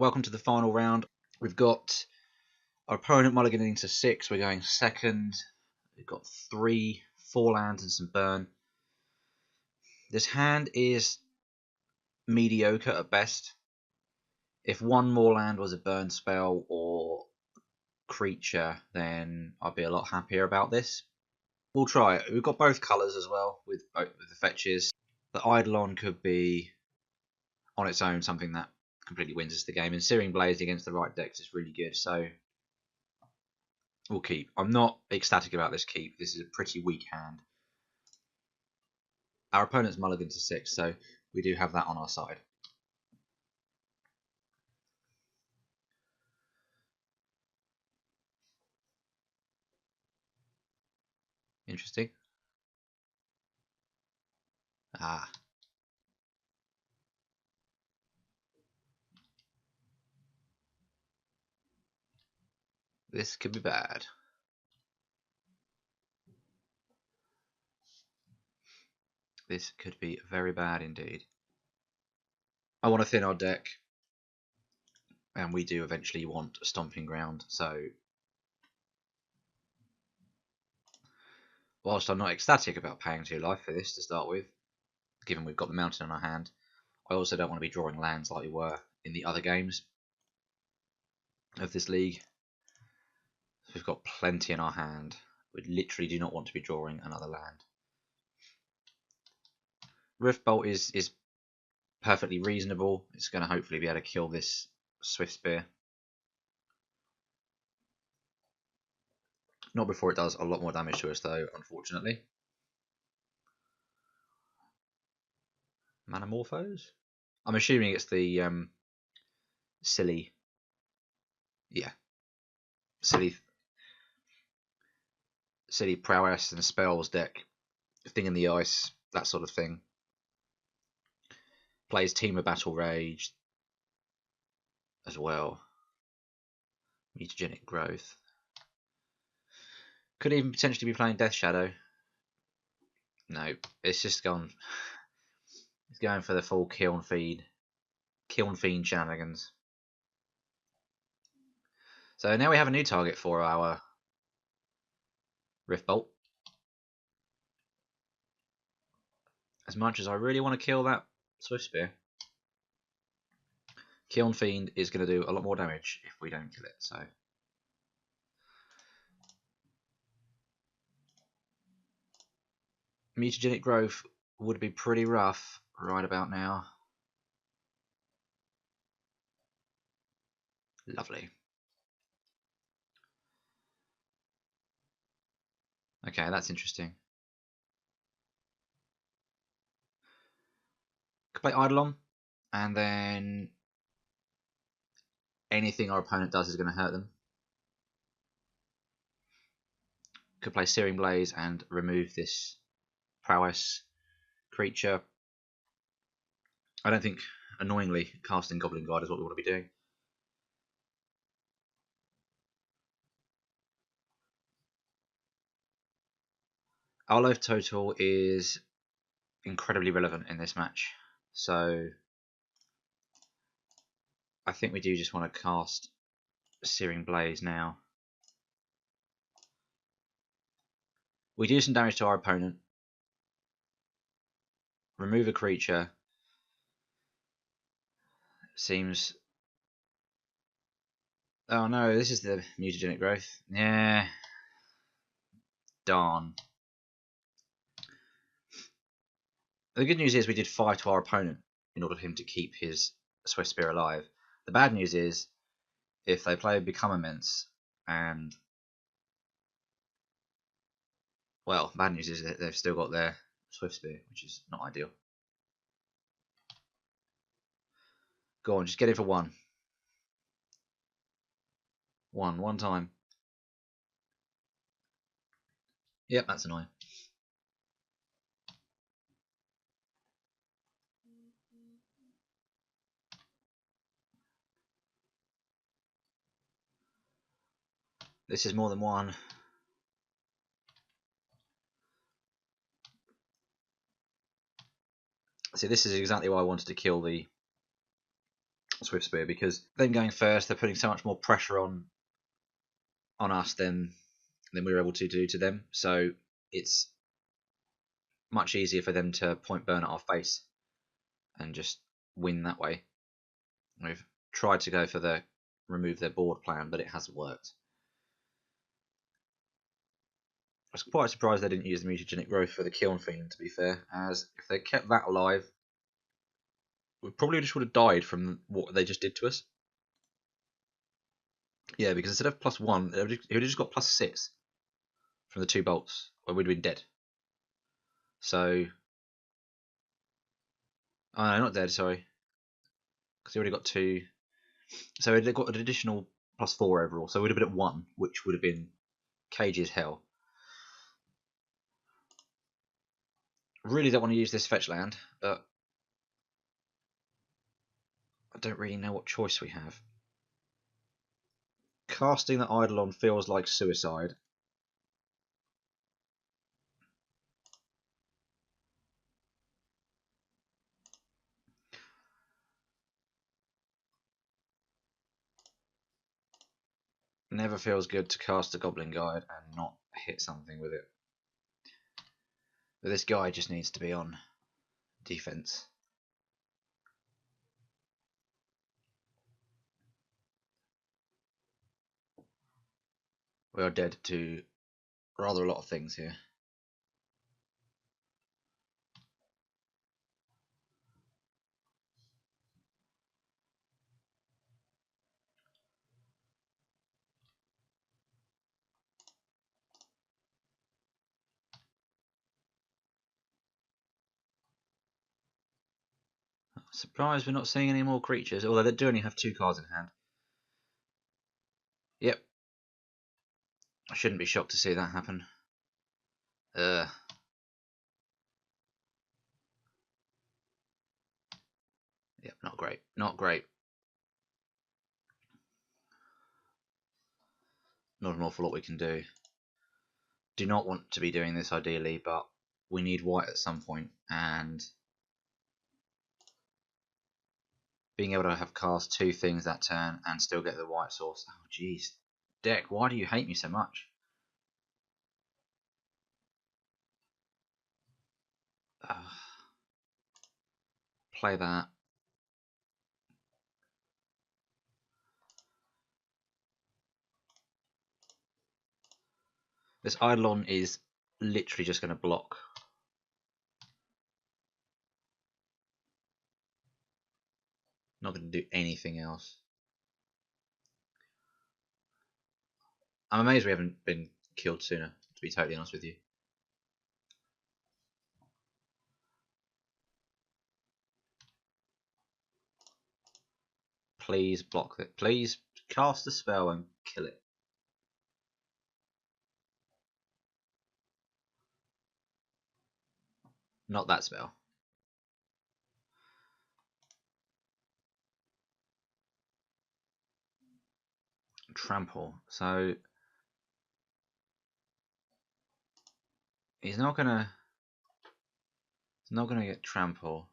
Welcome to the final round. We've got our opponent mulliganing to 6. We're going second. We've got 3, 4 lands and some burn. This hand is mediocre at best. If one more land was a burn spell or creature, then I'd be a lot happier about this. We'll try it. We've got both colours as well with the fetches. The Eidolon could be on its own something that completely wins us the game, and Searing Blaze against the right decks is really good, so we'll keep. I'm not ecstatic about this keep. This is a pretty weak hand. Our opponent's mulligan to 6, so we do have that on our side. Interesting. This could be bad. This could be very bad indeed. I want to thin our deck, and we do eventually want a Stomping Ground, so whilst I'm not ecstatic about paying 2 life for this to start with, given we've got the mountain in our hand, I also don't want to be drawing lands like we were in the other games of this league. We've got plenty in our hand. We literally do not want to be drawing another land. Rift Bolt is perfectly reasonable. It's going to hopefully be able to kill this Swiftspear. Not before it does a lot more damage to us though, unfortunately. Manamorphose? I'm assuming it's the silly prowess and spells deck, thing in the ice, that sort of thing. Plays Team of Battle Rage as well. Mutagenic Growth. Could even potentially be playing Death Shadow. No, it's just gone. It's going for the full Kiln Fiend shenanigans. So now we have a new target for our Rift Bolt. As much as I really want to kill that Swiftspear, Kiln Fiend is going to do a lot more damage if we don't kill it. So Mutagenic Growth would be pretty rough right about now. Lovely. Okay, that's interesting. Could play Eidolon, and then anything our opponent does is going to hurt them. Could play Searing Blaze and remove this prowess creature. I don't think, annoyingly, casting Goblin Guard is what we want to be doing. Our life total is incredibly relevant in this match, so I think we do just want to cast Searing Blaze now. We do some damage to our opponent, remove a creature. Seems. Oh no, this is the Mutagenic Growth. Yeah. Darn. The good news is we did 5 to our opponent in order for him to keep his Swiftspear alive. The bad news is if they play Become Immense and, well, bad news is that they've still got their Swiftspear, which is not ideal. Go on, just get it for 1. One time. Yep, that's annoying. This is more than 1. See, this is exactly why I wanted to kill the Swiftspear, because them going first, they're putting so much more pressure on us than we were able to do to them. So it's much easier for them to point burn at our face and just win that way. We've tried to go for the remove their board plan, but it hasn't worked. I was quite surprised they didn't use the mutagenic growth for the Kiln Fiend, to be fair, as if they kept that alive, we probably just would have died from what they just did to us. Yeah, because instead of +1, it would have just got +6 from the 2 bolts, or we'd have been dead. So, oh no, not dead, sorry, because he already got 2. So they got an additional +4 overall, so we'd have been at 1, which would have been cagey as hell. Really don't want to use this fetch land, but I don't really know what choice we have. Casting the Eidolon feels like suicide. Never feels good to cast a Goblin Guide and not hit something with it. But this guy just needs to be on defense. We are dead to rather a lot of things here. Surprised we're not seeing any more creatures, although they do only have 2 cards in hand. Yep. I shouldn't be shocked to see that happen. Yep, not great. Not great. Not an awful lot we can do. Do not want to be doing this ideally, but we need white at some point, and being able to have cast 2 things that turn and still get the white source. Oh jeez. Deck, why do you hate me so much? Play that. This Eidolon is literally just going to block. Not going to do anything else. I'm amazed we haven't been killed sooner, to be totally honest with you. Please block it. Please cast a spell and kill it. Not that spell. Trample. So he's not gonna get trample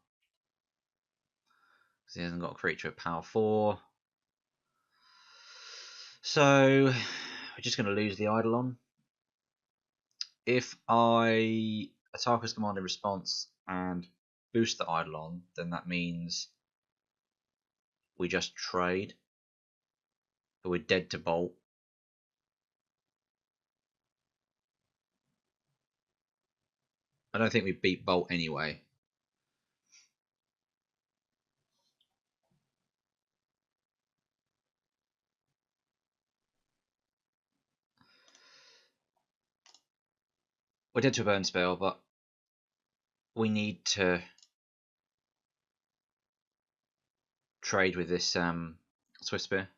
because he hasn't got a creature at power 4. So we're just gonna lose the Eidolon. If I Atarka's command in response and boost the Eidolon, then that means we just trade. But we're dead to bolt. I don't think we beat bolt anyway. We're dead to a burn spell, but we need to trade with this Swiftspear.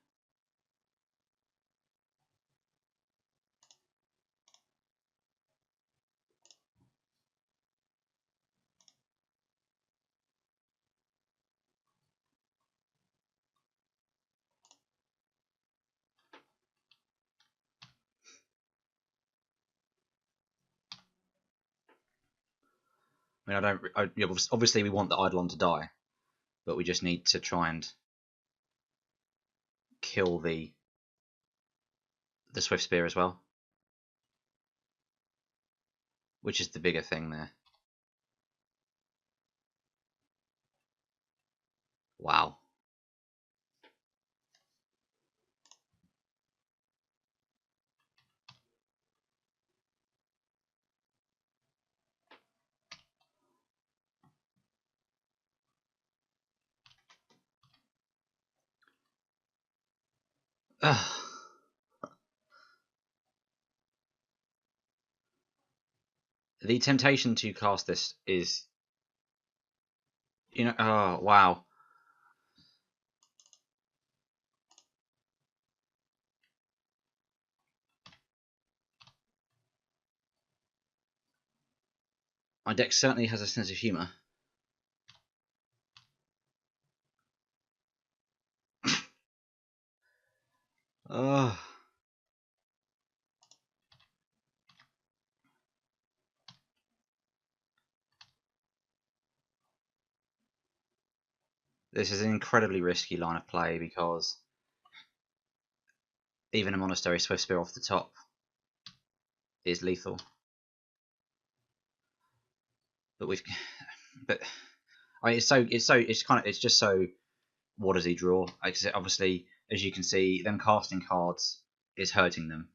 I mean, obviously we want the Eidolon to die, but we just need to try and kill the Swiftspear as well, which is the bigger thing there. Wow. Ugh. The temptation to cast this is, oh wow. My deck certainly has a sense of humour. Oh. This is an incredibly risky line of play because even a Monastery Swiftspear off the top is lethal. But I mean, it's just so. What does he draw? Obviously, as you can see, them casting cards is hurting them.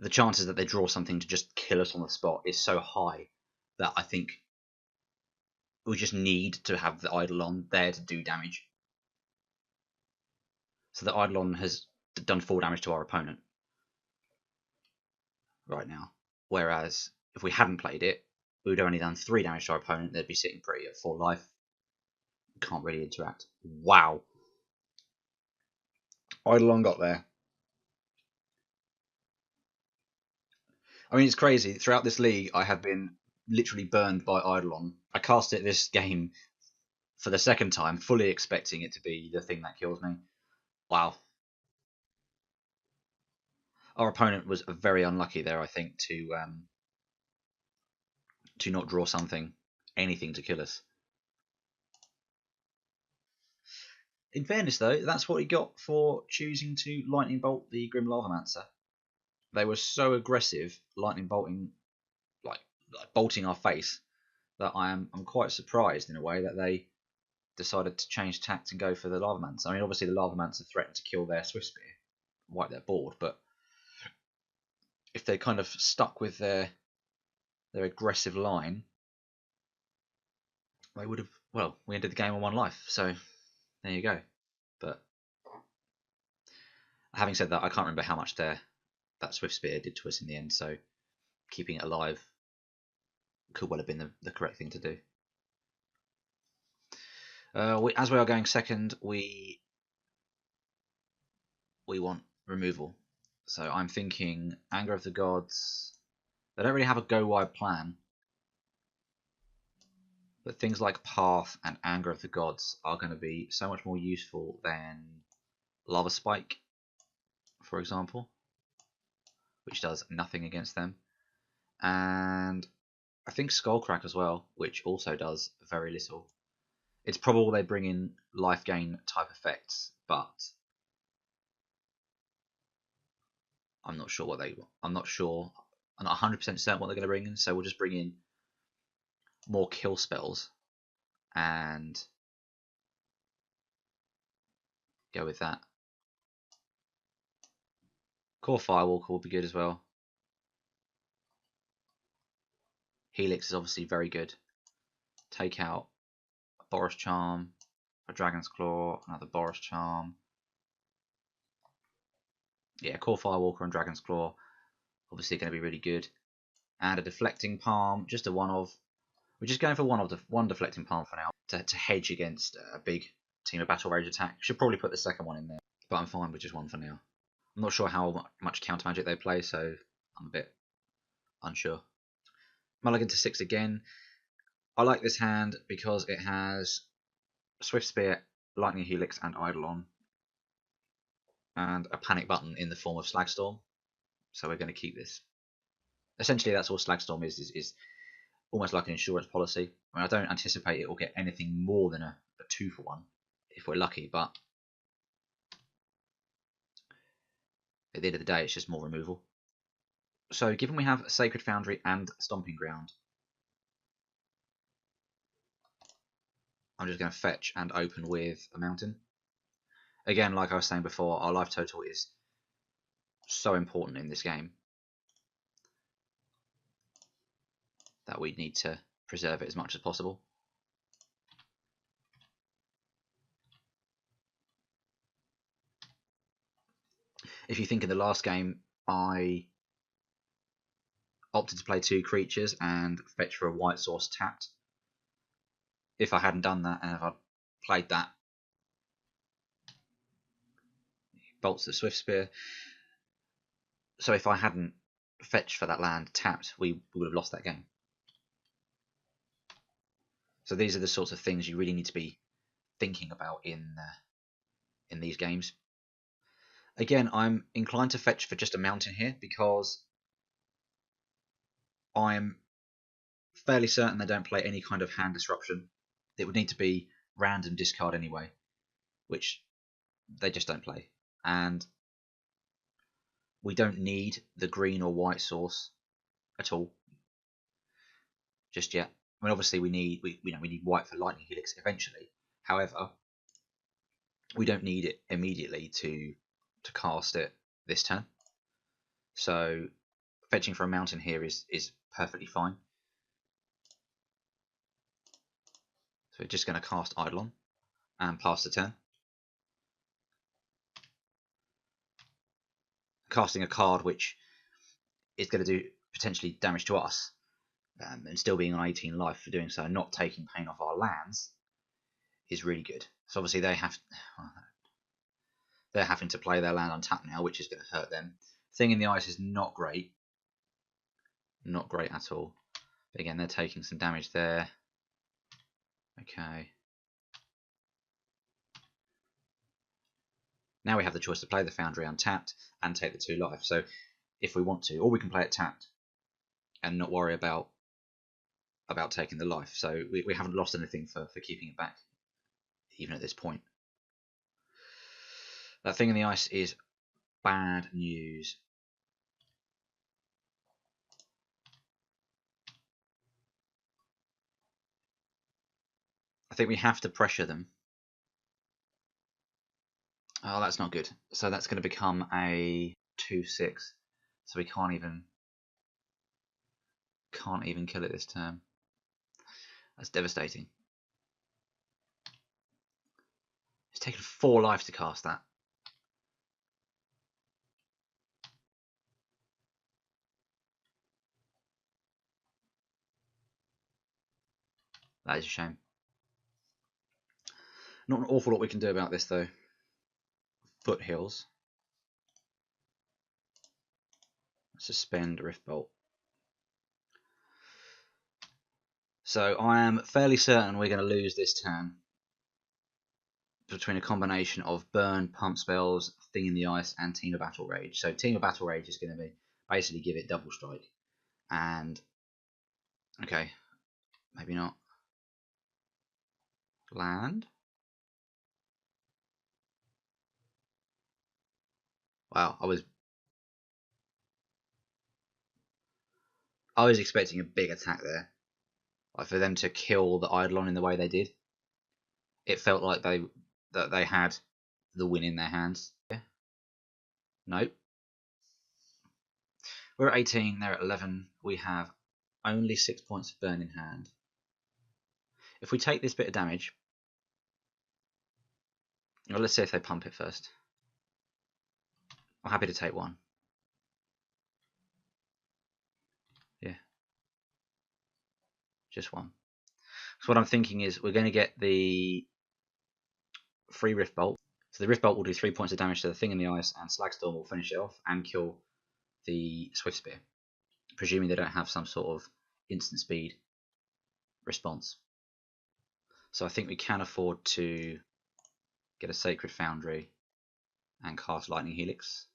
The chances that they draw something to just kill us on the spot is so high that I think we just need to have the Eidolon there to do damage. So the Eidolon has done 4 damage to our opponent right now. Whereas if we hadn't played it, we would have only done 3 damage to our opponent. They'd be sitting pretty at 4 life. Can't really interact. Wow. Eidolon got there. I mean, it's crazy. Throughout this league, I have been literally burned by Eidolon. I cast it this game for the 2nd time, fully expecting it to be the thing that kills me. Wow. Our opponent was very unlucky there, I think, to not draw anything to kill us. In fairness, though, that's what he got for choosing to Lightning Bolt the Grim Lavamancer. They were so aggressive, Lightning Bolting, like bolting our face, that I'm quite surprised in a way that they decided to change tact and go for the Lavamancer. I mean, obviously the Lavamancer threatened to kill their Swiftspear, wipe their board, but if they kind of stuck with their aggressive line, they would have. Well, we ended the game on 1 life, so there you go. But having said that, I can't remember how much that Swiftspear did to us in the end, so keeping it alive could well have been the correct thing to do. As we are going 2nd, we want removal. So I'm thinking Anger of the Gods. They don't really have a go-wide plan, but things like Path and Anger of the Gods are going to be so much more useful than Lava Spike, for example, which does nothing against them. And I think Skullcrack as well, which also does very little. It's probable they bring in life gain type effects, but I'm not sure what they. I'm not 100% certain what they're going to bring in. So we'll just bring in more kill spells and go with that. Kor Firewalker will be good as well. Helix is obviously very good. Take out a Boros Charm, a Dragon's Claw, another Boros Charm. Yeah, Kor Firewalker and Dragon's Claw obviously going to be really good. And a Deflecting Palm, just a one-of. We're just going for one Deflecting Palm for now to hedge against a big Team of Battle Rage attack. Should probably put the 2nd one in there, but I'm fine with just 1 for now. I'm not sure how much counter magic they play, so I'm a bit unsure. Mulligan to 6 again. I like this hand because it has Swiftspear, Lightning Helix, and Eidolon, and a panic button in the form of Slagstorm. So we're going to keep this. Essentially, that's all Slagstorm is almost like an insurance policy. I mean, I don't anticipate it will get anything more than a 2-for-1. if we're lucky, but at the end of the day, it's just more removal. So given we have Sacred Foundry and Stomping Ground, I'm just going to fetch and open with a mountain. Again, like I was saying before, our life total is so important in this game that we need to preserve it as much as possible. If you think in the last game, I opted to play 2 creatures and fetch for a white source tapped. If I hadn't done that, and if I'd played that, bolts the Swiftspear. So if I hadn't fetched for that land tapped, we would have lost that game. So these are the sorts of things you really need to be thinking about in these games. Again, I'm inclined to fetch for just a mountain here because I'm fairly certain they don't play any kind of hand disruption. It would need to be random discard anyway, which they just don't play. And we don't need the green or white source at all just yet. I mean, obviously we need white for Lightning Helix eventually. However, we don't need it immediately to cast it this turn. So fetching for a mountain here is perfectly fine. So we're just going to cast Eidolon and pass the turn. Casting a card which is going to do potentially damage to us, and still being on 18 life for doing so, not taking pain off our lands, is really good. So obviously they're having to play their land untapped now, which is going to hurt them. Thing in the Ice is not great. Not great at all. But again, they're taking some damage there. Okay. Now we have the choice to play the Foundry untapped and take the 2 life. So if we want to, or we can play it tapped and not worry about taking the life. So we haven't lost anything for keeping it back, even at this point. That Thing in the Ice is bad news. I think we have to pressure them. Oh, that's not good. So that's going to become a 2/6. So we can't even kill it this turn. That's devastating. It's taken 4 life to cast that. That is a shame. Not an awful lot we can do about this though. Foothills. Suspend Riftbolt. So I am fairly certain we're going to lose this turn between a combination of burn, pump spells, Thing in the Ice, and Team of Battle Rage. So Team of Battle Rage is going to be basically give it double strike. And okay, maybe not. Land. Wow, I was expecting a big attack there. Like for them to kill the Eidolon in the way they did. It felt like they had the win in their hands. Yeah. Nope. We're at 18, they're at 11. We have only 6 points of burn in hand. If we take this bit of damage, well, let's see if they pump it first. I'm happy to take 1. Yeah. Just 1. So what I'm thinking is we're going to get the free Rift Bolt. So the Rift Bolt will do 3 points of damage to the Thing in the Ice, and Slagstorm will finish it off and kill the Swiftspear, presuming they don't have some sort of instant speed response. So I think we can afford to get a Sacred Foundry and cast Lightning Helix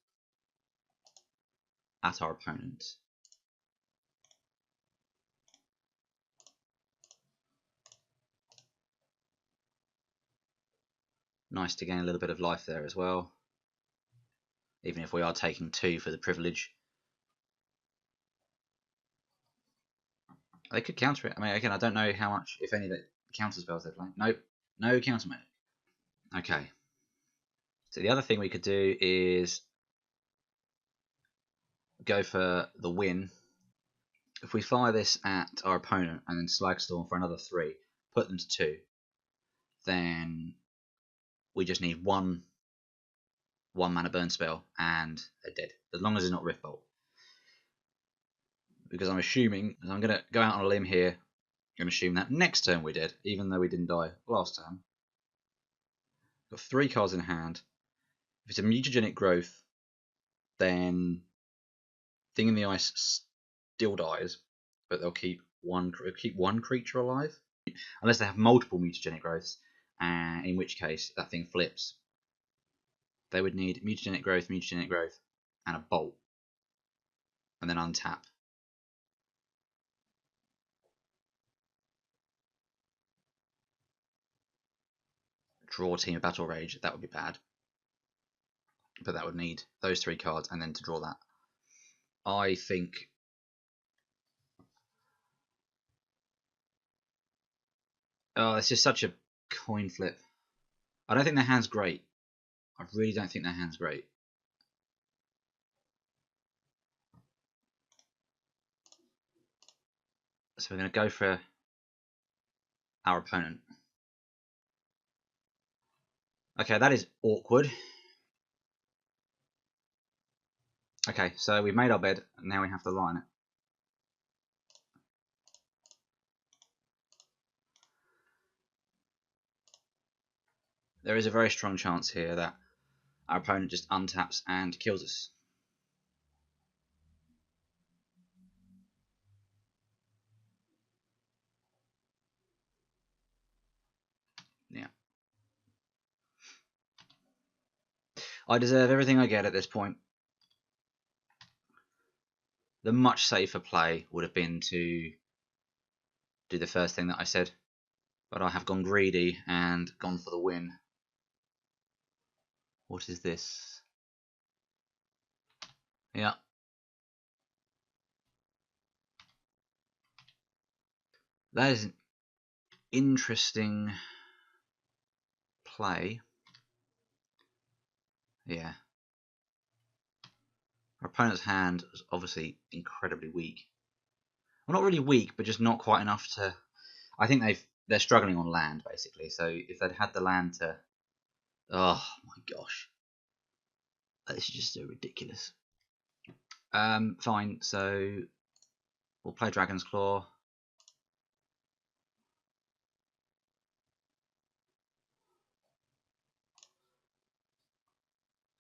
at our opponent. Nice to gain a little bit of life there as well, even if we are taking 2 for the privilege. They could counter it. I mean, again, I don't know how much, if any, that counter spells they're playing. Nope, no counter magic. Okay. So the other thing we could do is go for the win. If we fire this at our opponent and then Slagstorm for another 3, put them to 2, then we just need one mana burn spell and they're dead. As long as it's not Rift Bolt. Because I'm assuming, and I'm going to go out on a limb here, I'm going to assume that next turn we're dead, even though we didn't die last turn. Got 3 cards in hand. If it's a mutagenic growth, then Thing in the Ice still dies, but they'll keep one creature alive, unless they have multiple mutagenic growths, in which case that thing flips. They would need mutagenic growth, and a bolt, and then untap. Draw Team of Battle Rage, that would be bad. But that would need those 3 cards and then to draw that. I think it's just such a coin flip. I don't think their hand's great. I really don't think their hand's great. So we're going to go for our opponent. Okay, that is awkward. Okay, so we've made our bed, and now we have to lie on it. There is a very strong chance here that our opponent just untaps and kills us. Yeah. I deserve everything I get at this point. The much safer play would have been to do the first thing that I said, but I have gone greedy and gone for the win. What is this? Yeah. That is an interesting play. Yeah. Our opponent's hand is obviously incredibly weak. Well, not really weak, but just not quite enough to... I think they're struggling on land, basically. So if they'd had the land to... Oh, my gosh. This is just so ridiculous. Fine, so we'll play Dragon's Claw.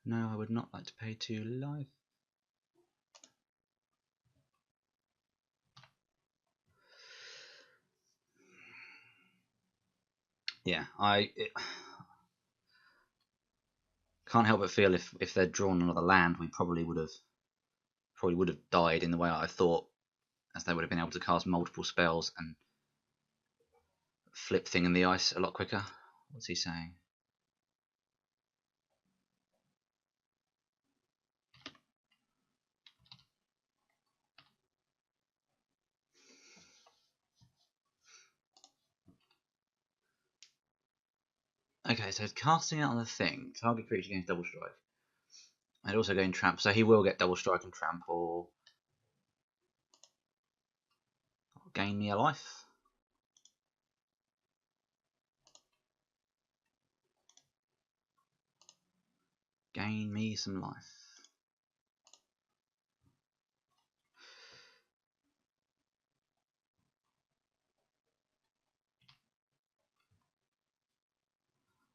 No, I would not like to pay 2 life. Yeah, I can't help but feel if they'd drawn another land, we probably would have died in the way I thought, as they would have been able to cast multiple spells and flip Thing in the Ice a lot quicker. What's he saying? Okay, so casting it on the thing, target creature gains double strike. And also gain tramp, so he will get double strike and trample. Gain me a life. Gain me some life.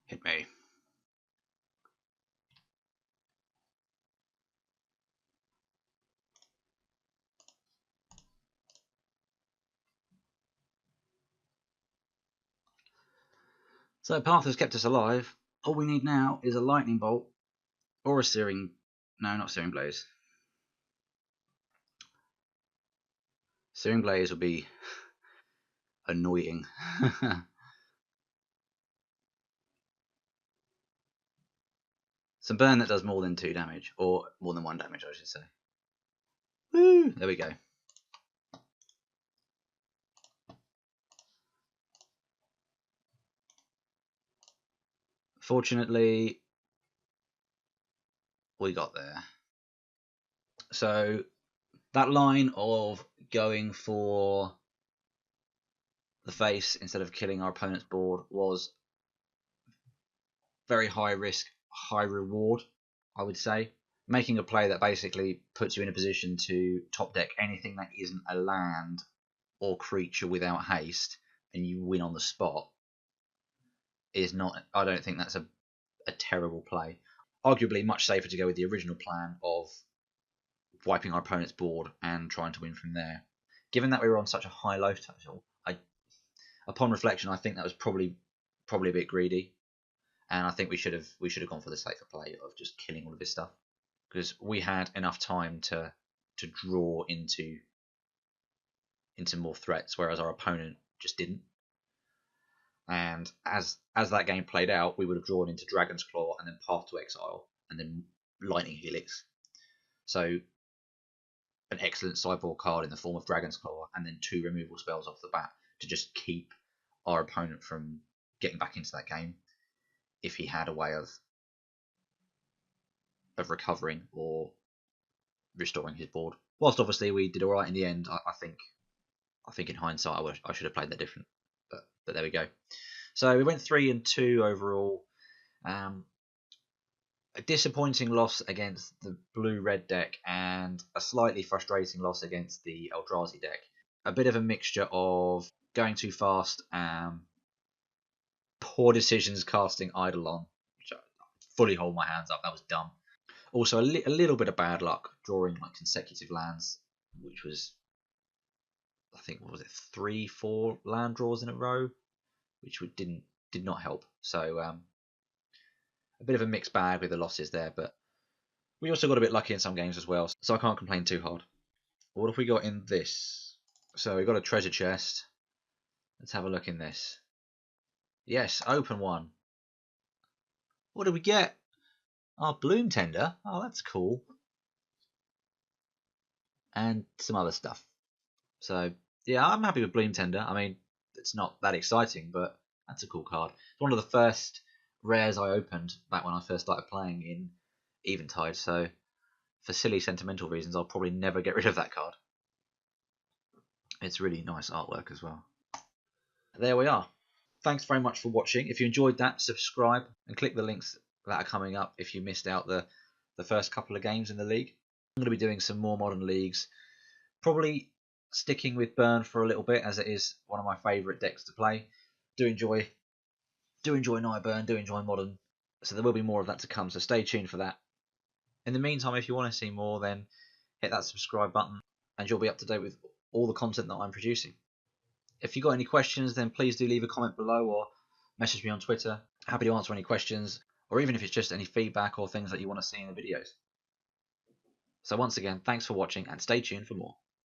Hit me. So Path has kept us alive. All we need now is a Lightning Bolt or a Searing... No, not Searing Blaze. Searing Blaze will be annoying. Some burn that does more than 2 damage, or more than 1 damage, I should say. Woo! There we go. Fortunately, we got there. So that line of going for the face instead of killing our opponent's board was very high risk, high reward, I would say. Making a play that basically puts you in a position to top deck anything that isn't a land or creature without haste, and you win on the spot, is not. I don't think that's a terrible play. Arguably much safer to go with the original plan of wiping our opponent's board and trying to win from there. Given that we were on such a high low total, upon reflection, I think that was probably a bit greedy, and I think we should have gone for the safer play of just killing all of this stuff, because we had enough time to draw into more threats, whereas our opponent just didn't. And as that game played out, we would have drawn into Dragon's Claw and then Path to Exile and then Lightning Helix. So an excellent sideboard card in the form of Dragon's Claw, and then 2 removal spells off the bat to just keep our opponent from getting back into that game if he had a way of recovering or restoring his board. Whilst obviously we did alright in the end, I think in hindsight I should have played that different. But there we go. So we went 3-2 overall. A disappointing loss against the blue-red deck, and a slightly frustrating loss against the Eldrazi deck. A bit of a mixture of going too fast and poor decisions casting Eidolon, which I fully hold my hands up. That was dumb. Also, a little bit of bad luck drawing like consecutive lands, which was, I think, what was it, 3-4 land draws in a row, which did not help. So a bit of a mixed bag with the losses there, but we also got a bit lucky in some games as well, so I can't complain too hard. What have we got in this? So we got a treasure chest. Let's have a look in this. Yes, open one. What did we get? Oh, Bloom Tender. Oh, that's cool. And some other stuff. So yeah, I'm happy with Bloom Tender. I mean, it's not that exciting, but that's a cool card. It's one of the first rares I opened back when I first started playing in Eventide, so for silly sentimental reasons I'll probably never get rid of that card. It's really nice artwork as well. There we are. Thanks very much for watching. If you enjoyed that, subscribe and click the links that are coming up if you missed out the first couple of games in the league. I'm going to be doing some more modern leagues, probably sticking with Burn for a little bit, as it is one of my favourite decks to play. Do enjoy Naya Burn, do enjoy Modern, so there will be more of that to come, so stay tuned for that. In the meantime, if you want to see more, then hit that subscribe button and you'll be up to date with all the content that I'm producing. If you've got any questions, then please do leave a comment below or message me on Twitter. Happy to answer any questions, or even if it's just any feedback or things that you want to see in the videos. So once again, thanks for watching and stay tuned for more.